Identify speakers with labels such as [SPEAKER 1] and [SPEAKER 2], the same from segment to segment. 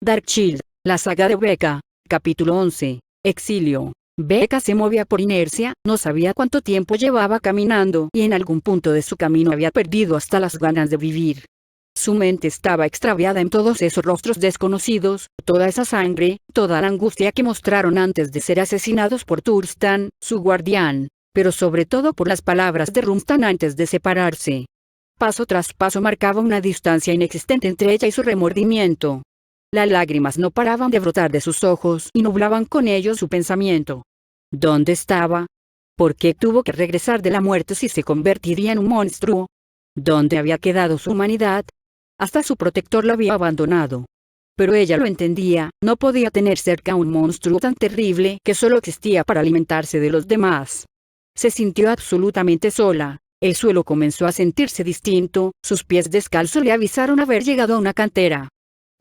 [SPEAKER 1] Dark Shield, la saga de Becca, capítulo 11, Exilio. Becca se movía por inercia, no sabía cuánto tiempo llevaba caminando y en algún punto de su camino había perdido hasta las ganas de vivir. Su mente estaba extraviada en todos esos rostros desconocidos, toda esa sangre, toda la angustia que mostraron antes de ser asesinados por Turstan, su guardián, pero sobre todo por las palabras de Rumstan antes de separarse. Paso tras paso marcaba una distancia inexistente entre ella y su remordimiento. Las lágrimas no paraban de brotar de sus ojos y nublaban con ellos su pensamiento. ¿Dónde estaba? ¿Por qué tuvo que regresar de la muerte si se convertiría en un monstruo? ¿Dónde había quedado su humanidad? Hasta su protector lo había abandonado. Pero ella lo entendía, no podía tener cerca a un monstruo tan terrible que solo existía para alimentarse de los demás. Se sintió absolutamente sola. El suelo comenzó a sentirse distinto, sus pies descalzos le avisaron haber llegado a una cantera.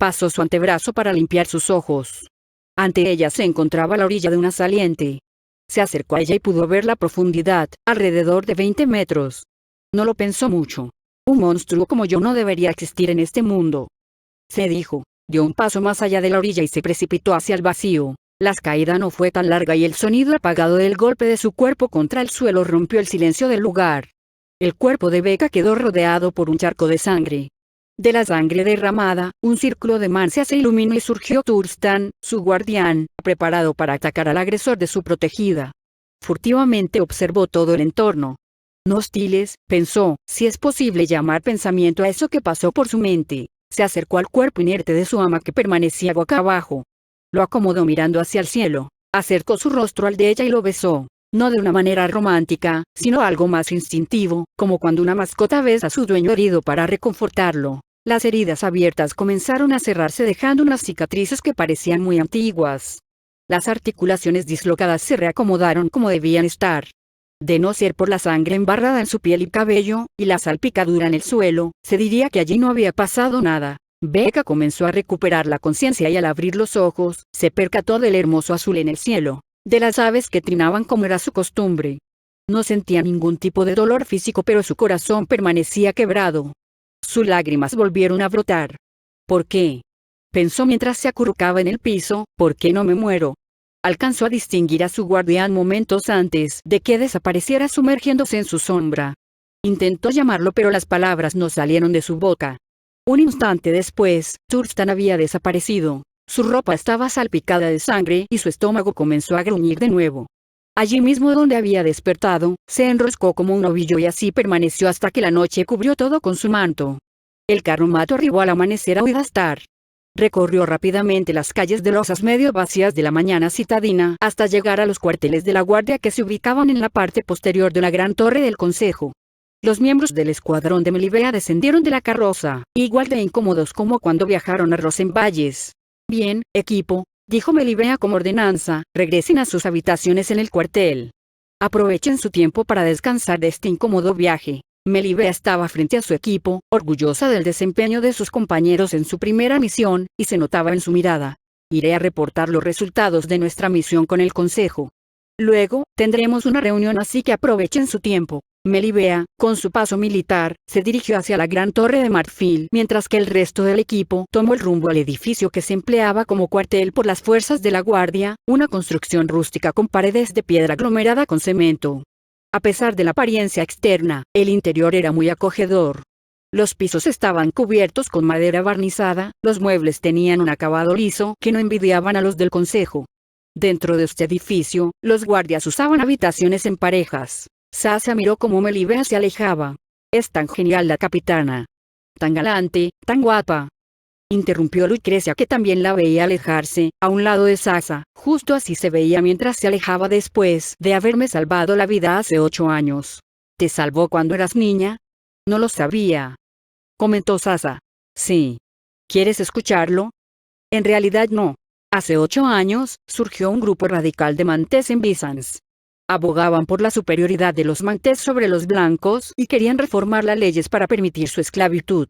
[SPEAKER 1] Pasó su antebrazo para limpiar sus ojos. Ante ella se encontraba la orilla de una saliente. Se acercó a ella y pudo ver la profundidad, alrededor de 20 metros. No lo pensó mucho. Un monstruo como yo no debería existir en este mundo. Se dijo. Dio un paso más allá de la orilla y se precipitó hacia el vacío. La caída no fue tan larga y el sonido apagado del golpe de su cuerpo contra el suelo rompió el silencio del lugar. El cuerpo de Becca quedó rodeado por un charco de sangre. De la sangre derramada, un círculo de mancha se iluminó y surgió Turstan, su guardián, preparado para atacar al agresor de su protegida. Furtivamente observó todo el entorno. No hostiles, pensó, si es posible llamar pensamiento a eso que pasó por su mente. Se acercó al cuerpo inerte de su ama que permanecía boca abajo. Lo acomodó mirando hacia el cielo, acercó su rostro al de ella y lo besó. No de una manera romántica, sino algo más instintivo, como cuando una mascota besa a su dueño herido para reconfortarlo. Las heridas abiertas comenzaron a cerrarse dejando unas cicatrices que parecían muy antiguas. Las articulaciones dislocadas se reacomodaron como debían estar. De no ser por la sangre embarrada en su piel y cabello, y la salpicadura en el suelo, se diría que allí no había pasado nada. Becca comenzó a recuperar la conciencia y al abrir los ojos, se percató del hermoso azul en el cielo, de las aves que trinaban como era su costumbre. No sentía ningún tipo de dolor físico pero su corazón permanecía quebrado. Sus lágrimas volvieron a brotar. ¿Por qué? Pensó mientras se acurrucaba en el piso, ¿por qué no me muero? Alcanzó a distinguir a su guardián momentos antes de que desapareciera sumergiéndose en su sombra. Intentó llamarlo pero las palabras no salieron de su boca. Un instante después, Turstan había desaparecido. Su ropa estaba salpicada de sangre y su estómago comenzó a gruñir de nuevo. Allí mismo donde había despertado, se enroscó como un ovillo y así permaneció hasta que la noche cubrió todo con su manto. El carromato arribó al amanecer a Widastar. Recorrió rápidamente las calles de losas medio vacías de la mañana citadina hasta llegar a los cuarteles de la guardia que se ubicaban en la parte posterior de una gran torre del consejo. Los miembros del escuadrón de Melibea descendieron de la carroza, igual de incómodos como cuando viajaron a Rosenvalles. Bien, equipo, dijo Melibea como ordenanza, regresen a sus habitaciones en el cuartel. Aprovechen su tiempo para descansar de este incómodo viaje. Melibea estaba frente a su equipo, orgullosa del desempeño de sus compañeros en su primera misión, y se notaba en su mirada. Iré a reportar los resultados de nuestra misión con el consejo. Luego, tendremos una reunión así que aprovechen su tiempo. Melibea, con su paso militar, se dirigió hacia la gran torre de marfil mientras que el resto del equipo tomó el rumbo al edificio que se empleaba como cuartel por las fuerzas de la guardia, una construcción rústica con paredes de piedra aglomerada con cemento. A pesar de la apariencia externa, el interior era muy acogedor. Los pisos estaban cubiertos con madera barnizada, los muebles tenían un acabado liso que no envidiaban a los del consejo. Dentro de este edificio, los guardias usaban habitaciones en parejas. Sasha miró cómo Melibea se alejaba. Es tan genial la capitana. Tan galante, tan guapa. Interrumpió Lucrecia que también la veía alejarse, a un lado de Sasha, justo así se veía mientras se alejaba después de haberme salvado la vida hace 8 años. ¿Te salvó cuando eras niña? No lo sabía. Comentó Sasha. Sí. ¿Quieres escucharlo? En realidad no. Hace 8 años, surgió un grupo radical de mantés en Byzance. Abogaban por la superioridad de los mantés sobre los blancos y querían reformar las leyes para permitir su esclavitud.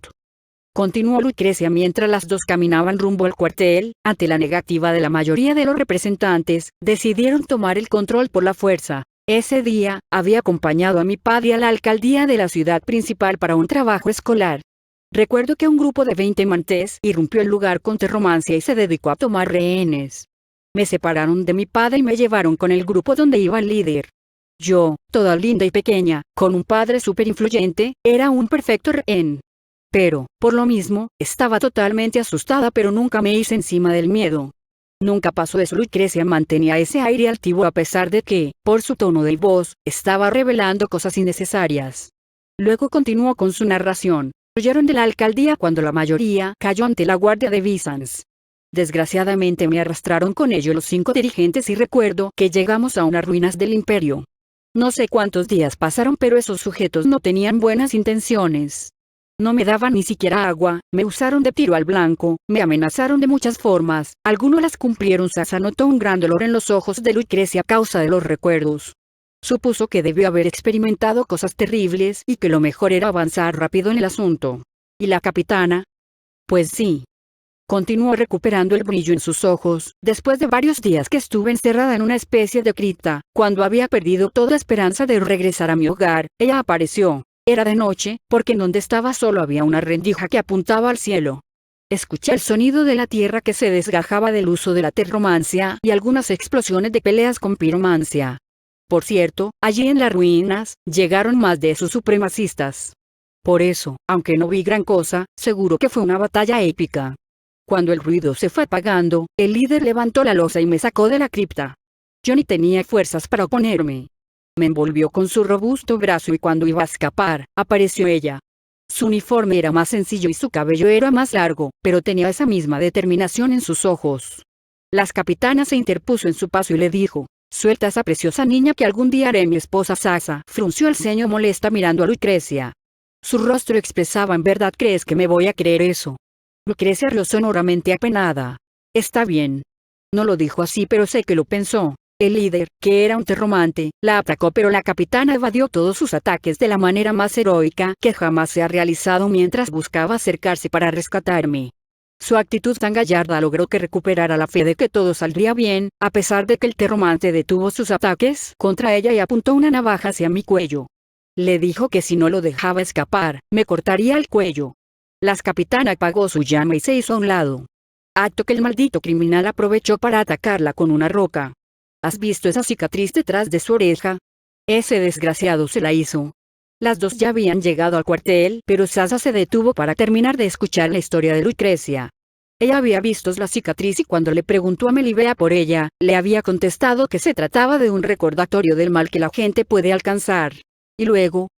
[SPEAKER 1] Continuó Lucrecia mientras las dos caminaban rumbo al cuartel. Ante la negativa de la mayoría de los representantes, decidieron tomar el control por la fuerza. Ese día, había acompañado a mi padre a la alcaldía de la ciudad principal para un trabajo escolar. Recuerdo que un grupo de 20 mantes irrumpió el lugar con terromancia y se dedicó a tomar rehenes. Me separaron de mi padre y me llevaron con el grupo donde iba el líder. Yo, toda linda y pequeña, con un padre súper influyente, era un perfecto rehén. Pero, por lo mismo, estaba totalmente asustada, pero nunca me hice encima del miedo. Nunca pasó eso. Lucrecia mantenía ese aire altivo a pesar de que, por su tono de voz, estaba revelando cosas innecesarias. Luego continuó con su narración. Huyeron de la alcaldía cuando la mayoría cayó ante la guardia de Bizanz. Desgraciadamente me arrastraron con ellos los 5 dirigentes y recuerdo que llegamos a unas ruinas del imperio. No sé cuántos días pasaron, pero esos sujetos no tenían buenas intenciones. No me daban ni siquiera agua, me usaron de tiro al blanco, me amenazaron de muchas formas, algunos las cumplieron. Sasa notó un gran dolor en los ojos de Lucrecia a causa de los recuerdos. Supuso que debió haber experimentado cosas terribles y que lo mejor era avanzar rápido en el asunto. ¿Y la capitana? Pues sí. Continuó recuperando el brillo en sus ojos, después de varios días que estuve encerrada en una especie de cripta, cuando había perdido toda esperanza de regresar a mi hogar, ella apareció. Era de noche, porque en donde estaba solo había una rendija que apuntaba al cielo. Escuché el sonido de la tierra que se desgajaba del uso de la terromancia y algunas explosiones de peleas con piromancia. Por cierto, allí en las ruinas, llegaron más de esos supremacistas. Por eso, aunque no vi gran cosa, seguro que fue una batalla épica. Cuando el ruido se fue apagando, el líder levantó la losa y me sacó de la cripta. Yo ni tenía fuerzas para oponerme. Me envolvió con su robusto brazo y cuando iba a escapar, apareció ella. Su uniforme era más sencillo y su cabello era más largo, pero tenía esa misma determinación en sus ojos. La capitana se interpuso en su paso y le dijo: «Suelta a esa preciosa niña que algún día haré mi esposa». Sasa frunció el ceño molesta mirando a Lucrecia. Su rostro expresaba: «¿En verdad crees que me voy a creer eso?». Lucrecia rió sonoramente apenada. «Está bien». No lo dijo así, pero sé que lo pensó. El líder, que era un terromante, la atacó, pero la capitana evadió todos sus ataques de la manera más heroica que jamás se ha realizado mientras buscaba acercarse para rescatarme. Su actitud tan gallarda logró que recuperara la fe de que todo saldría bien, a pesar de que el terromante detuvo sus ataques contra ella y apuntó una navaja hacia mi cuello. Le dijo que si no lo dejaba escapar, me cortaría el cuello. La capitana apagó su llama y se hizo a un lado. Acto que el maldito criminal aprovechó para atacarla con una roca. ¿Has visto esa cicatriz detrás de su oreja? Ese desgraciado se la hizo. Las dos ya habían llegado al cuartel, pero Sasa se detuvo para terminar de escuchar la historia de Lucrecia. Ella había visto la cicatriz y cuando le preguntó a Melibea por ella, le había contestado que se trataba de un recordatorio del mal que la gente puede alcanzar. ¿Y luego?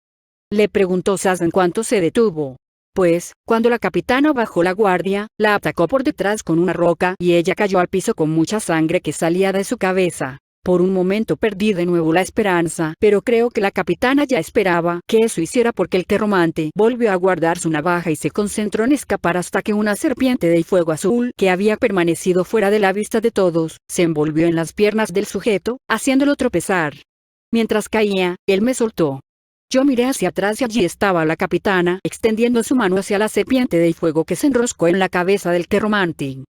[SPEAKER 1] Le preguntó Sasa en cuanto se detuvo. Pues, cuando la capitana bajó la guardia, la atacó por detrás con una roca y ella cayó al piso con mucha sangre que salía de su cabeza. Por un momento perdí de nuevo la esperanza, pero creo que la capitana ya esperaba que eso hiciera porque el terromante volvió a guardar su navaja y se concentró en escapar hasta que una serpiente de fuego azul que había permanecido fuera de la vista de todos, se envolvió en las piernas del sujeto, haciéndolo tropezar. Mientras caía, él me soltó. Yo miré hacia atrás y allí estaba la capitana extendiendo su mano hacia la serpiente de fuego que se enroscó en la cabeza del terromante.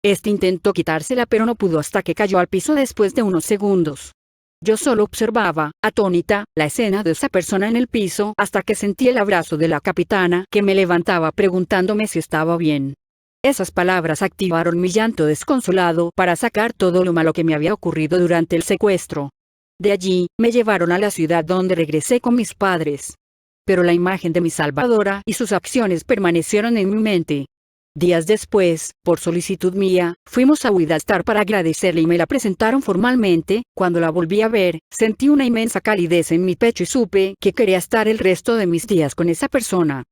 [SPEAKER 1] Este intentó quitársela pero no pudo hasta que cayó al piso después de unos segundos. Yo solo observaba, atónita, la escena de esa persona en el piso hasta que sentí el abrazo de la capitana que me levantaba preguntándome si estaba bien. Esas palabras activaron mi llanto desconsolado para sacar todo lo malo que me había ocurrido durante el secuestro. De allí, me llevaron a la ciudad donde regresé con mis padres. Pero la imagen de mi salvadora y sus acciones permanecieron en mi mente. Días después, por solicitud mía, fuimos a Widastar para agradecerle y me la presentaron formalmente. Cuando la volví a ver, sentí una inmensa calidez en mi pecho y supe que quería estar el resto de mis días con esa persona.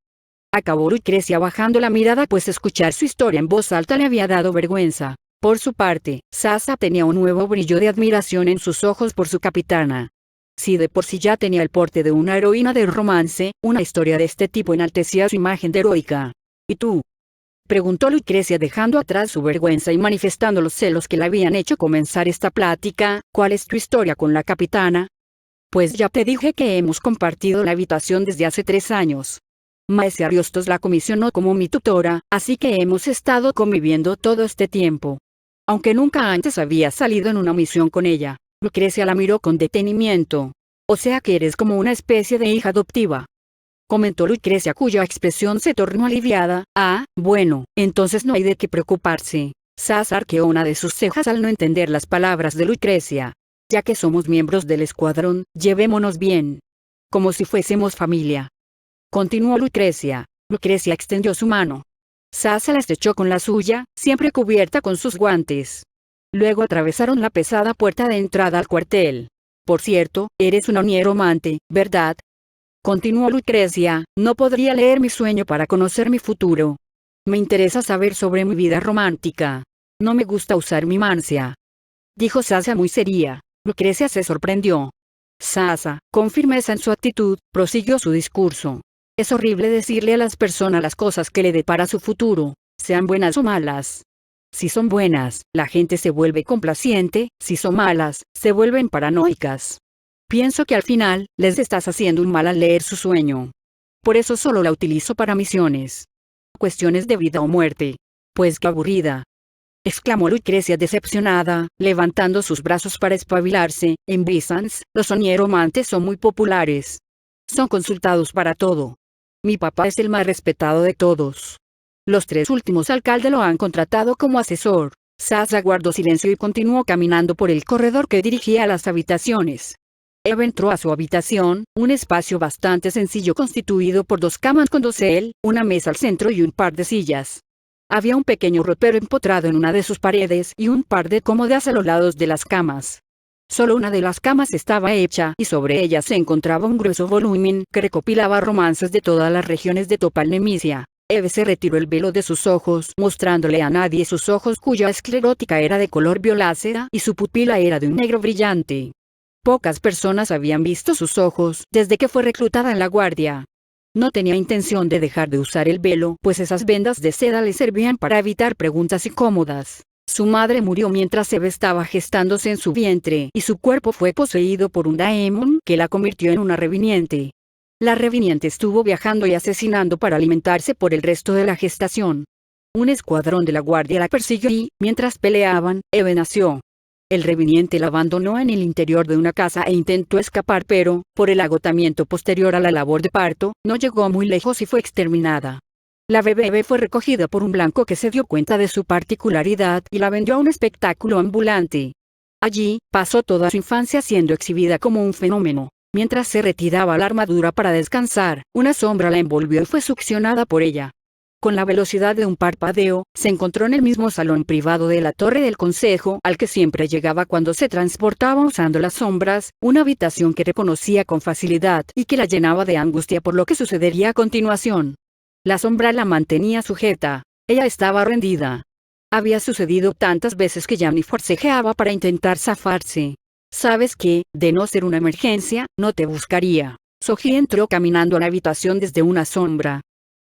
[SPEAKER 1] Acabó Lucrecia bajando la mirada pues escuchar su historia en voz alta le había dado vergüenza. Por su parte, Sasa tenía un nuevo brillo de admiración en sus ojos por su capitana. Si de por sí ya tenía el porte de una heroína de romance, una historia de este tipo enaltecía su imagen de heroica. ¿Y tú?, preguntó Lucrecia dejando atrás su vergüenza y manifestando los celos que le habían hecho comenzar esta plática. ¿Cuál es tu historia con la capitana? Pues ya te dije que hemos compartido la habitación desde hace 3 años. Maese Ariostos la comisionó como mi tutora, así que hemos estado conviviendo todo este tiempo. Aunque nunca antes había salido en una misión con ella, Lucrecia la miró con detenimiento. O sea que eres como una especie de hija adoptiva. comentó Lucrecia, cuya expresión se tornó aliviada. Ah, bueno, entonces no hay de qué preocuparse. Sasa arqueó una de sus cejas al no entender las palabras de Lucrecia. Ya que somos miembros del escuadrón, llevémonos bien. Como si fuésemos familia. Continuó Lucrecia. Lucrecia extendió su mano. Sasa la estrechó con la suya, siempre cubierta con sus guantes. Luego atravesaron la pesada puerta de entrada al cuartel. Por cierto, eres una nieromante, ¿verdad? Continuó Lucrecia, no podría leer mi sueño para conocer mi futuro. Me interesa saber sobre mi vida romántica. No me gusta usar mi mancia. Dijo Sasa muy seria. Lucrecia se sorprendió. Sasa, con firmeza en su actitud, prosiguió su discurso. Es horrible decirle a las personas las cosas que le depara su futuro, sean buenas o malas. Si son buenas, la gente se vuelve complaciente, si son malas, se vuelven paranoicas. Pienso que al final, les estás haciendo un mal al leer su sueño. Por eso solo la utilizo para misiones. Cuestiones de vida o muerte. Pues qué aburrida. Exclamó Lucrecia decepcionada, levantando sus brazos para espabilarse. En Byzance, los soñeromantes son muy populares. Son consultados para todo. Mi papá es el más respetado de todos. Los 3 últimos alcaldes lo han contratado como asesor. Sasa guardó silencio y continuó caminando por el corredor que dirigía a las habitaciones. Eva entró a su habitación, un espacio bastante sencillo constituido por 2 camas con dosel, una mesa al centro y un par de sillas. Había un pequeño ropero empotrado en una de sus paredes y un par de cómodas a los lados de las camas. Solo una de las camas estaba hecha y sobre ella se encontraba un grueso volumen que recopilaba romances de todas las regiones de Topalnemisia. Eve se retiró el velo de sus ojos, mostrándole a nadie sus ojos cuya esclerótica era de color violácea y su pupila era de un negro brillante. Pocas personas habían visto sus ojos desde que fue reclutada en la guardia. No tenía intención de dejar de usar el velo, pues esas vendas de seda le servían para evitar preguntas incómodas. Su madre murió mientras Eve estaba gestándose en su vientre y su cuerpo fue poseído por un daemon que la convirtió en una reviniente. La reviniente estuvo viajando y asesinando para alimentarse por el resto de la gestación. Un escuadrón de la guardia la persiguió y, mientras peleaban, Eve nació. El reviniente la abandonó en el interior de una casa e intentó escapar, pero, por el agotamiento posterior a la labor de parto, no llegó muy lejos y fue exterminada. La bebé fue recogida por un blanco que se dio cuenta de su particularidad y la vendió a un espectáculo ambulante. Allí, pasó toda su infancia siendo exhibida como un fenómeno. Mientras se retiraba la armadura para descansar, una sombra la envolvió y fue succionada por ella. Con la velocidad de un parpadeo, se encontró en el mismo salón privado de la torre del consejo al que siempre llegaba cuando se transportaba usando las sombras, una habitación que reconocía con facilidad y que la llenaba de angustia por lo que sucedería a continuación. La sombra la mantenía sujeta. Ella estaba rendida. Había sucedido tantas veces que ya ni forcejeaba para intentar zafarse. ¿Sabes qué? De no ser una emergencia, no te buscaría. Soji entró caminando a la habitación desde una sombra.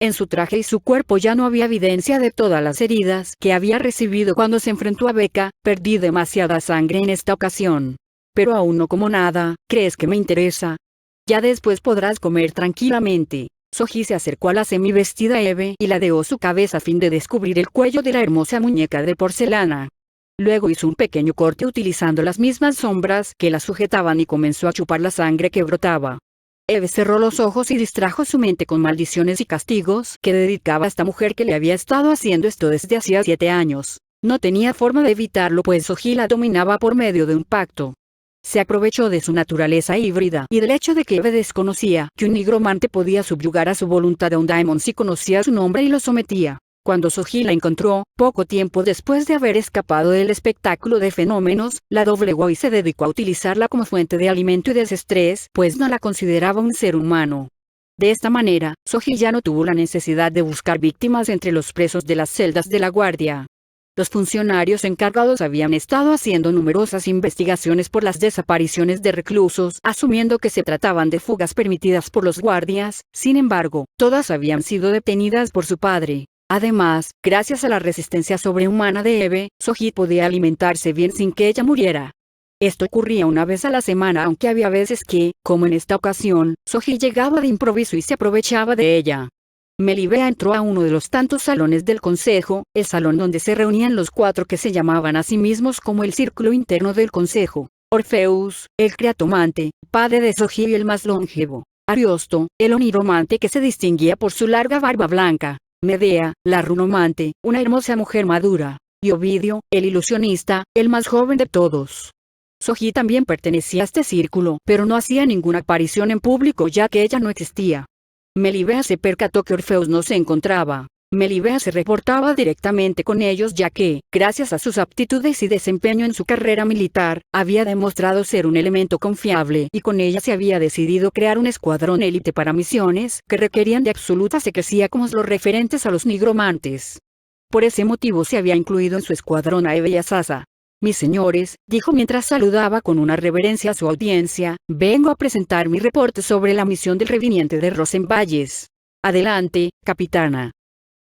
[SPEAKER 1] En su traje y su cuerpo ya no había evidencia de todas las heridas que había recibido cuando se enfrentó a Becca. Perdí demasiada sangre en esta ocasión. Pero aún no como nada. ¿Crees que me interesa? Ya después podrás comer tranquilamente. Soji se acercó a la semivestida Eve y ladeó su cabeza a fin de descubrir el cuello de la hermosa muñeca de porcelana. Luego hizo un pequeño corte utilizando las mismas sombras que la sujetaban y comenzó a chupar la sangre que brotaba. Eve cerró los ojos y distrajo su mente con maldiciones y castigos que dedicaba a esta mujer que le había estado haciendo esto desde hacía 7 años. No tenía forma de evitarlo pues Soji la dominaba por medio de un pacto. Se aprovechó de su naturaleza híbrida y del hecho de que Eve desconocía que un nigromante podía subyugar a su voluntad a un daemon si conocía su nombre y lo sometía. Cuando Soji la encontró, poco tiempo después de haber escapado del espectáculo de fenómenos, la doblegó y se dedicó a utilizarla como fuente de alimento y desestrés, pues no la consideraba un ser humano. De esta manera, Soji ya no tuvo la necesidad de buscar víctimas entre los presos de las celdas de la guardia. Los funcionarios encargados habían estado haciendo numerosas investigaciones por las desapariciones de reclusos, asumiendo que se trataban de fugas permitidas por los guardias. Sin embargo, todas habían sido detenidas por su padre. Además, gracias a la resistencia sobrehumana de Eve, Soji podía alimentarse bien sin que ella muriera. Esto ocurría una vez a la semana, aunque había veces que, como en esta ocasión, Soji llegaba de improviso y se aprovechaba de ella. Melibea entró a uno de los tantos salones del consejo, el salón donde se reunían los 4 que se llamaban a sí mismos como el círculo interno del consejo. Orfeus, el creatomante, padre de Soji y el más longevo. Ariosto, el oniromante que se distinguía por su larga barba blanca. Medea, la runomante, una hermosa mujer madura. Y Ovidio, el ilusionista, el más joven de todos. Soji también pertenecía a este círculo, pero no hacía ninguna aparición en público ya que ella no existía. Melibea se percató que Orfeus no se encontraba. Melibea se reportaba directamente con ellos ya que, gracias a sus aptitudes y desempeño en su carrera militar, había demostrado ser un elemento confiable y con ella se había decidido crear un escuadrón élite para misiones que requerían de absoluta secrecía como los referentes a los nigromantes. Por ese motivo se había incluido en su escuadrón a Eve y a Sasa. Mis señores, dijo mientras saludaba con una reverencia a su audiencia, vengo a presentar mi reporte sobre la misión del reviniente de Rosenvalles. Adelante, capitana.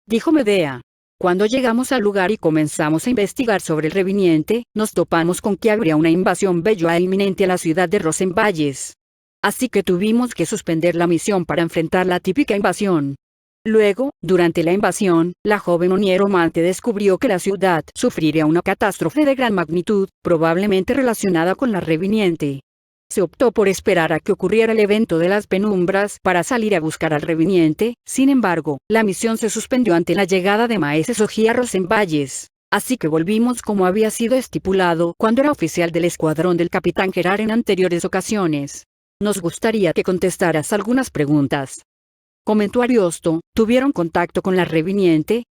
[SPEAKER 1] Dijo Medea. Cuando llegamos al lugar y comenzamos a investigar sobre el reviniente, nos topamos con que habría una invasión belloa e inminente a la ciudad de Rosenvalles. Así que tuvimos que suspender la misión para enfrentar la típica invasión. Luego, durante la invasión, la joven oniromante descubrió que la ciudad sufriría una catástrofe de gran magnitud, probablemente relacionada con la reviniente. Se optó por esperar a que ocurriera el evento de las penumbras para salir a buscar al reviniente, sin embargo, la misión se suspendió ante la llegada de Maese Soji a Rosenvalles. Así que volvimos como había sido estipulado cuando era oficial del escuadrón del capitán Gerard en anteriores ocasiones. Nos gustaría que contestaras algunas preguntas. Comentó Ariosto, ¿tuvieron contacto con la reviniente?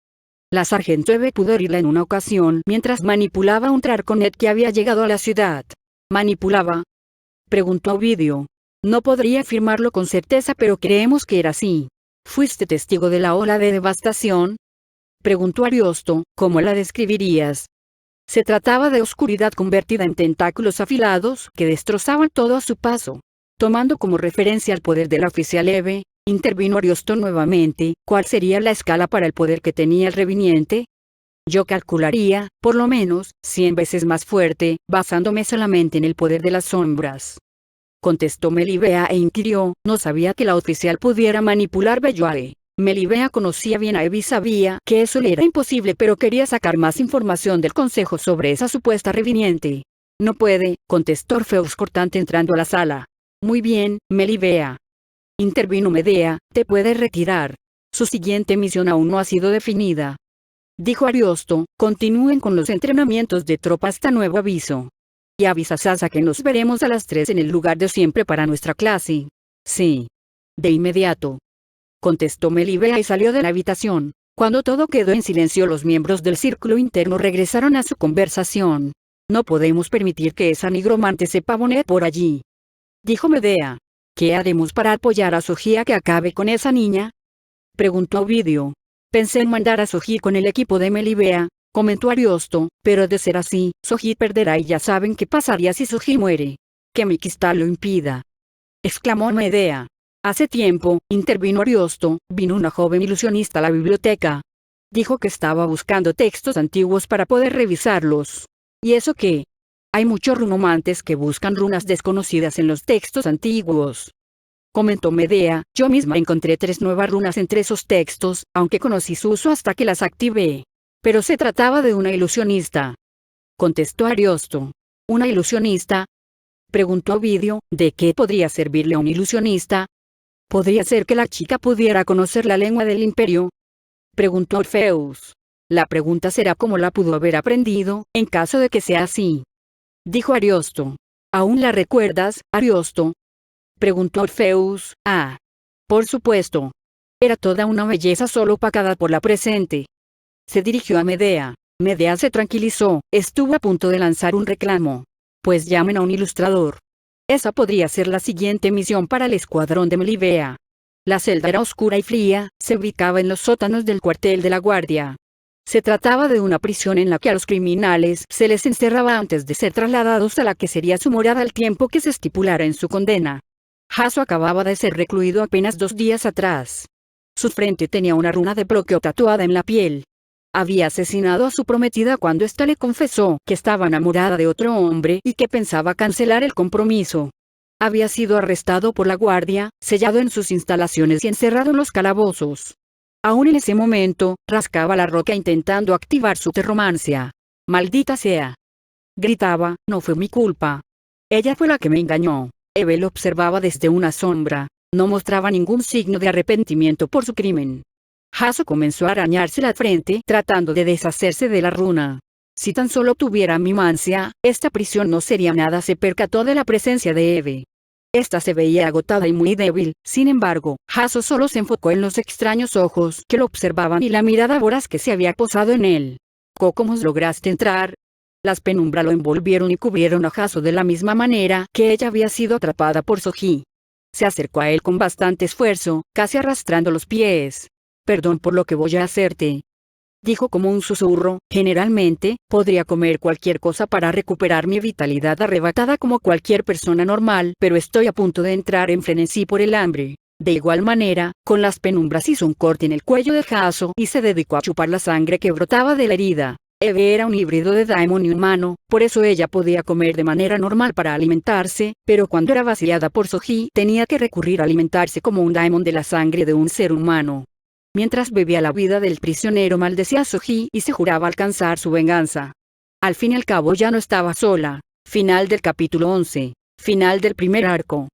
[SPEAKER 1] La sargento Eve pudo oírla en una ocasión mientras manipulaba un trarconet que había llegado a la ciudad. ¿Manipulaba? Preguntó Ovidio. No podría afirmarlo con certeza pero creemos que era así. ¿Fuiste testigo de la ola de devastación? Preguntó Ariosto, ¿cómo la describirías? Se trataba de oscuridad convertida en tentáculos afilados que destrozaban todo a su paso. Tomando como referencia al poder de la oficial Eve, intervino Ariosto nuevamente, ¿cuál sería la escala para el poder que tenía el reviniente? Yo calcularía, por lo menos, 100 veces más fuerte, basándome solamente en el poder de las sombras. Contestó Melibea e inquirió, no sabía que la oficial pudiera manipular Belloae. Melibea conocía bien a Eve y sabía que eso le era imposible pero quería sacar más información del consejo sobre esa supuesta reviniente. No puede, contestó Orfeus cortante entrando a la sala. Muy bien, Melibea. Intervino Medea, te puedes retirar. Su siguiente misión aún no ha sido definida. Dijo Ariosto, continúen con los entrenamientos de tropa hasta nuevo aviso. Y avisa a Sasa que nos veremos a las 3 en el lugar de siempre para nuestra clase. Sí. De inmediato. Contestó Melibea y salió de la habitación. Cuando todo quedó en silencio los miembros del círculo interno regresaron a su conversación. No podemos permitir que esa nigromante se pavonee por allí. Dijo Medea. ¿Qué haremos para apoyar a Soji a que acabe con esa niña? Preguntó Ovidio. Pensé en mandar a Soji con el equipo de Melibea, comentó Ariosto, pero de ser así, Soji perderá y ya saben qué pasaría si Soji muere. Que Mikista lo impida. Exclamó Medea. Hace tiempo, intervino Ariosto, vino una joven ilusionista a la biblioteca. Dijo que estaba buscando textos antiguos para poder revisarlos. ¿Y eso qué? Hay muchos runomantes que buscan runas desconocidas en los textos antiguos. Comentó Medea, yo misma encontré 3 nuevas runas entre esos textos, aunque conocí su uso hasta que las activé. Pero se trataba de una ilusionista. Contestó Ariosto. ¿Una ilusionista? Preguntó Ovidio, ¿de qué podría servirle a un ilusionista? ¿Podría ser que la chica pudiera conocer la lengua del imperio? Preguntó Orfeus. La pregunta será cómo la pudo haber aprendido, en caso de que sea así. Dijo Ariosto. ¿Aún la recuerdas, Ariosto? Preguntó Orfeus. Ah. Por supuesto. Era toda una belleza solo opacada por la presente. Se dirigió a Medea. Medea se tranquilizó, estuvo a punto de lanzar un reclamo. Pues llamen a un ilustrador. Esa podría ser la siguiente misión para el escuadrón de Melibea. La celda era oscura y fría, se ubicaba en los sótanos del cuartel de la guardia. Se trataba de una prisión en la que a los criminales se les encerraba antes de ser trasladados a la que sería su morada al tiempo que se estipulara en su condena. Hasso acababa de ser recluido apenas 2 días atrás. Su frente tenía una runa de bloqueo tatuada en la piel. Había asesinado a su prometida cuando ésta le confesó que estaba enamorada de otro hombre y que pensaba cancelar el compromiso. Había sido arrestado por la guardia, sellado en sus instalaciones y encerrado en los calabozos. Aún en ese momento, rascaba la roca intentando activar su terromancia. «¡Maldita sea!», gritaba, «no fue mi culpa. Ella fue la que me engañó». Eve lo observaba desde una sombra. No mostraba ningún signo de arrepentimiento por su crimen. Haso comenzó a arañarse la frente tratando de deshacerse de la runa. Si tan solo tuviera mi mancia, esta prisión no sería nada. Se percató de la presencia de Eve. Esta se veía agotada y muy débil. Sin embargo, Haso solo se enfocó en los extraños ojos que lo observaban y la mirada voraz que se había posado en él. ¿Cómo lograste entrar? Las penumbras lo envolvieron y cubrieron a Haso de la misma manera que ella había sido atrapada por Soji. Se acercó a él con bastante esfuerzo, casi arrastrando los pies. Perdón por lo que voy a hacerte, dijo como un susurro. Generalmente, podría comer cualquier cosa para recuperar mi vitalidad arrebatada como cualquier persona normal, pero estoy a punto de entrar en frenesí por el hambre. De igual manera, con las penumbras hizo un corte en el cuello de Haso y se dedicó a chupar la sangre que brotaba de la herida. Eve era un híbrido de daemon y humano, por eso ella podía comer de manera normal para alimentarse, pero cuando era vaciada por Soji tenía que recurrir a alimentarse como un daemon de la sangre de un ser humano. Mientras bebía la vida del prisionero maldecía a Soji y se juraba alcanzar su venganza. Al fin y al cabo ya no estaba sola. Final del capítulo 11. Final del primer arco.